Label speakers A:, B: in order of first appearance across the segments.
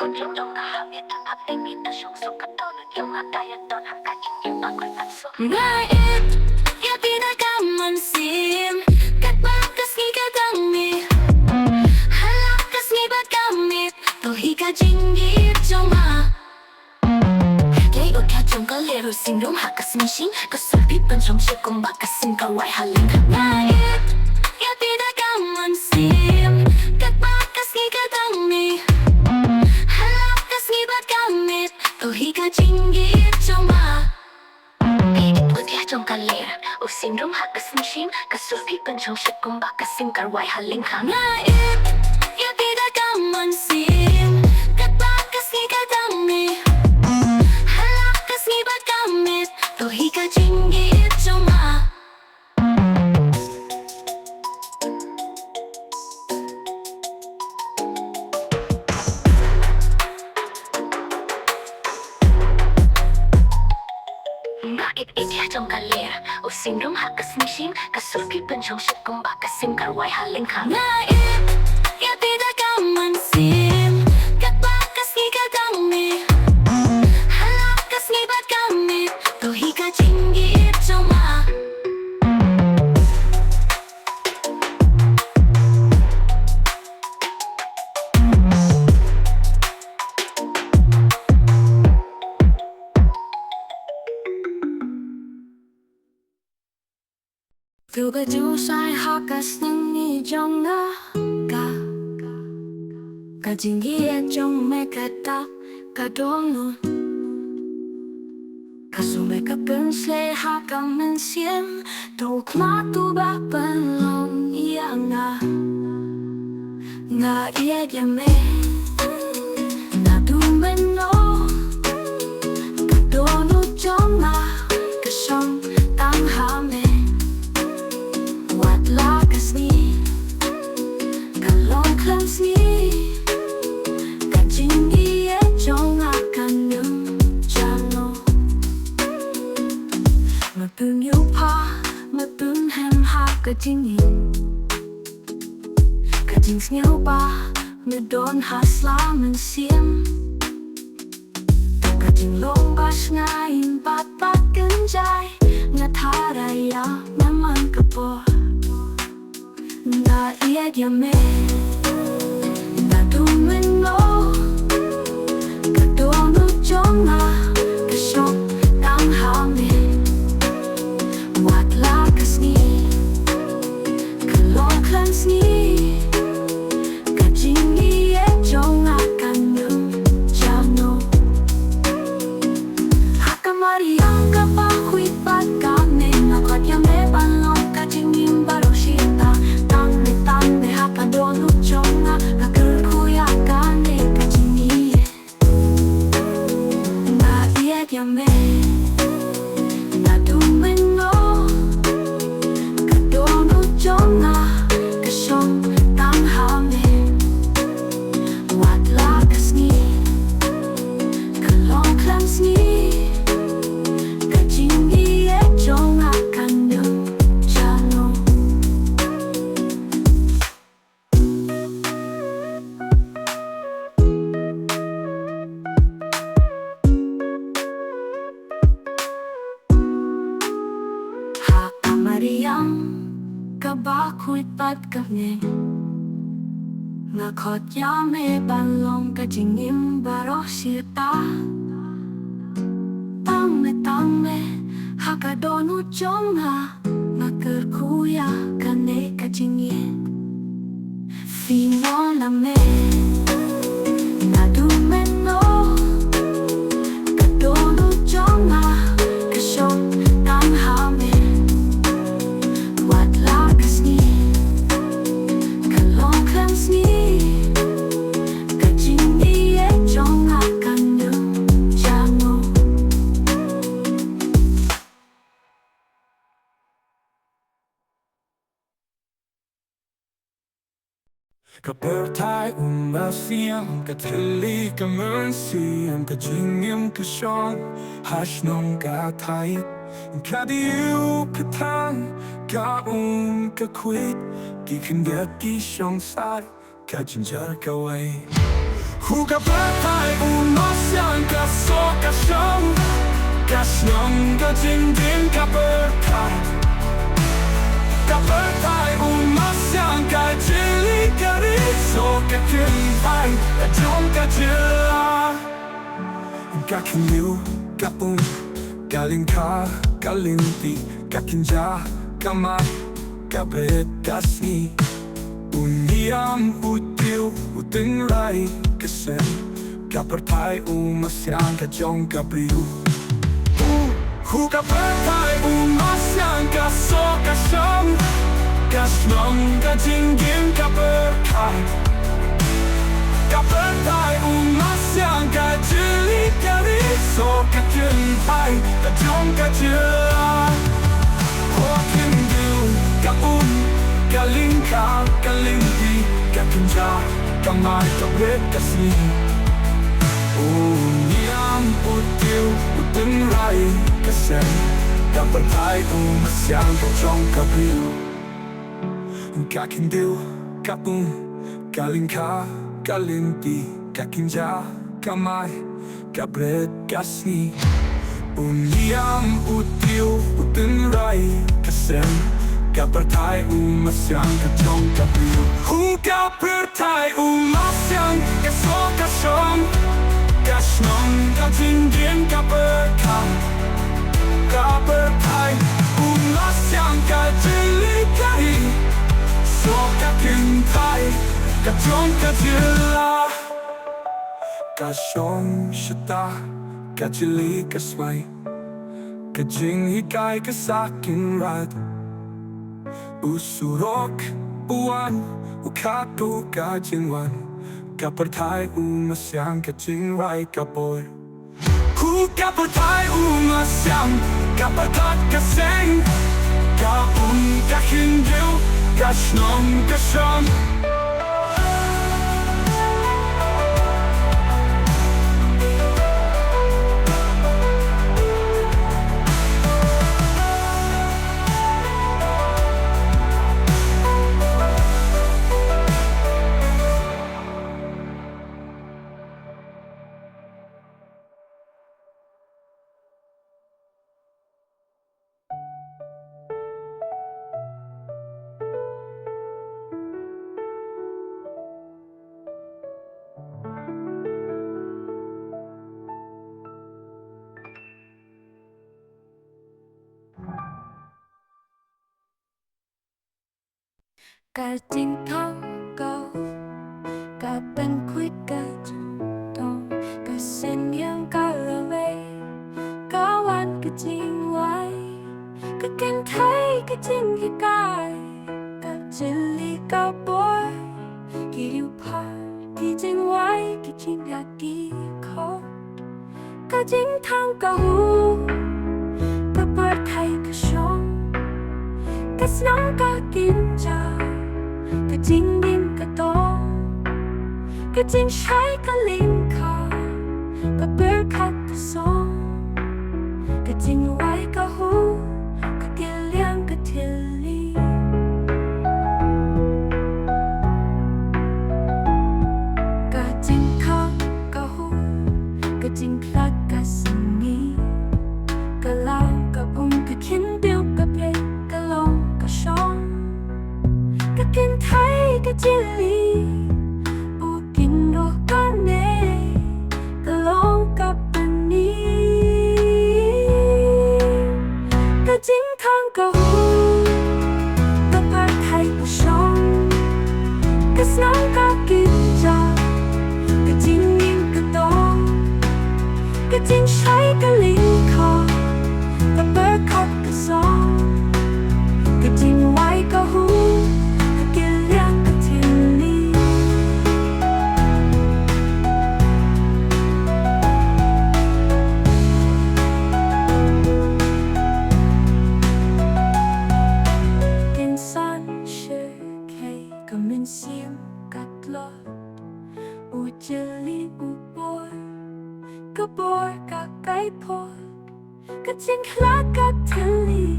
A: con giống đông cả biết thằng hấp tình biết ta sống sống cất đau được yêu hạt tay ăn đòn hạt cả chính yêu toàn quyền ăn số ngay ít ya tidak kaman sim kat bakas ni kadami halak kas ni bagamit to hika jinggi joma kay ot ka jong ka lero sin rom hakas ni sing ka sulpi pan trong chi kong bakas sin ka wai haling ngay ít ya tidak kaman sim kat bakas ni kadami Hika jingi joma Pidit utia jong kalera Usin rum haka simshim Kasulpi penchong shikong baka sim karwai haling hang Naib Ya tidak kaman sim Kat bakas ni kadami Halakas ni bagamit To hika jingi joma Itia trong kalera Usin rum hakas mishim Kasulpi penchong shikong baka sim karwai haling hang Naib Ya tidak kaman sim Kat bakas ni kadami Halakas ni bagamit To hika jingi joma Tuga ju sai hakas ni jong na ka jingi jong me kata ka donu ka sume ka pensle haka men siem to kma tu ba pen long ia nga ia dia me na tu men no ka donu jong na ka song tang ha me Lakas ni Kalong klams ni Kajingi e jong akan yung jano Mapun yu pa Mapun hem ha kajingi Kajing snyaw pa Medon hasla men siem Kajing long bas ngayin Pat pat genjay Ngataraya Memang kapor Na ia dia me Na tu men no Ka dono jong na Ka shong tang ha me Wat lakas ni Ka loklans ni Ka jingi e jong akan yung jano Haka mariang ka pa huit pat ka me Na kot ya me balong ka jingin baro shita Tang me haka dono jonga Ka kuya ka ne ka jini Na ia dia me Na tu men no Ka dono jonga Ka shong tang ha me Wat lakas ni Ka long klams ni Ka jini e jonga kan yung jano Mariam kabakuit pat kami Ngakot ya me balong ka jingim baro sita Tang me haka donu jonga Ngakirkuya kane ka jingin Fino na me Nadu men no Ka donu jonga Ka shong tang ha me
B: Kapertai umasiam katili kamersiam kajingim kashon hashnong katait kadiu katang ka kakwit ki kan get ki shong sai kajinjar kawai Hugabertai umasian kasokasham Kashnam gajindin kabertai Kabertai umasian kajili kari Sokakinpai ajong kajila Kakiniu kapung Galingka galinti Kakinja kamay kabet kasni Uniam util utingray kasen Kapertai umasyang kajong kabriu Kapertai umasyang kasokasham Kasnong kajinggin kapertai Kapertai umasyang kajili kari Sokakinpai kajong kajila Hokindu kaun Kalingka, kalinti, kakinja, kamay, kabit, kasni Uniam, util, utingray, kasen Kapertai umasyang kajong kabriu Kakindiw, kapung, kalingka, kalinti, kakinja, kamay, kabit, kasni Uniam, util, utingray, kasen Kapertai umasyang kajong kabriu Kapertai umasyang kasokasham Kashnong kajinggin kapertai Kapertai umasyang kajili kari Sokakinpai kajong kajila Kasyong syata kajili kasmay Kajing hikay kasaking rad Usurok, buwan, ukatu kajingwan Kapertai umasyang kajingray kaboy Kapertai umasyang kapatat kaseng Kaun kahindiw, kashnong kasyam
A: Cả chính thống câu Cả bên khuýt cả chung tông Cả sen nghiêng cả lờ vây Cả hoàn cả chính hoài Cả kênh thấy cả chính hi cài Cả chân lý cả bối Kỳ điều phá Kỳ chính hoài Kỳ chính hạ kỳ khó Cả chính thống câu Cả bớt thay cả sống Cả sống cả kinh trào Cả chính điên cả to Cả chính trái cả linh khó Cả bớt khắc cả sông Cả chính hoài cả hú Cả kia liang cả thiên lý Cả chính khắc cả hú Cả chính khắc cả sinh nghi Cả lao cả bông cả khiến điêu cả bê Cả lòng cả sông Cả kinh thấy cả chili Bù kinh đồ cả nê Cả lòng cả bên ní Cả chính thang cả hú Cả bạc thay cả sông Cả sáng cả kinh trà Cả chính nhìn cả tông Cả chính trái cả linh khó Cả bạc khóc cả sông Cả chính hoài cả hú Cả chính khá cả thiên lý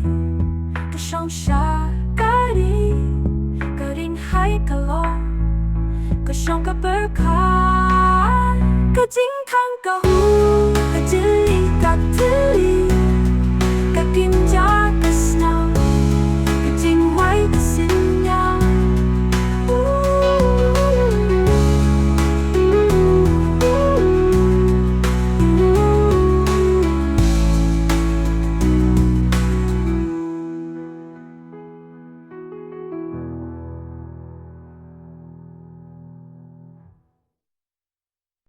A: Cả sông xa cả đi Cả đình hay cả lòng Cả sông cả bờ khai ka chính thăng ka hu ka chữ